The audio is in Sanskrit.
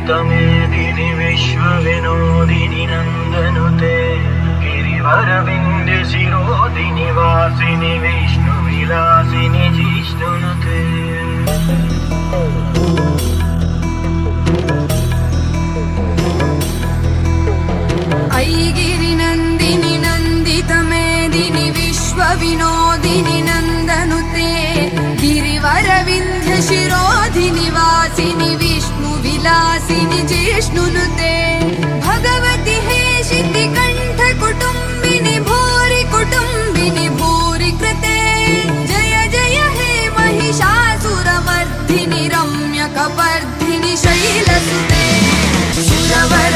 तमेदिनि विश्वविनोदिनि नन्दनुते गिरिवरविन्द्य शिरोदिनि वासिनि विष्णुविलासिनि जिष्णुनुते ऐगिरिनन्दिनि नन्दितमेदिनि विश्वविनोदिनि नन्दनुते गिरिवरविन्ध्य शिरोधिनि वासिनि विष्णुविलासिनि जिष्णुनुते भगवति हेशिति कण्ठ कुटुम्बिनि भूरि कुटुम्बिनि भूरि कृते जय जय हे महिषासुरमर्दिनि रम्यकपर्दिनि शैलसुते सुरवर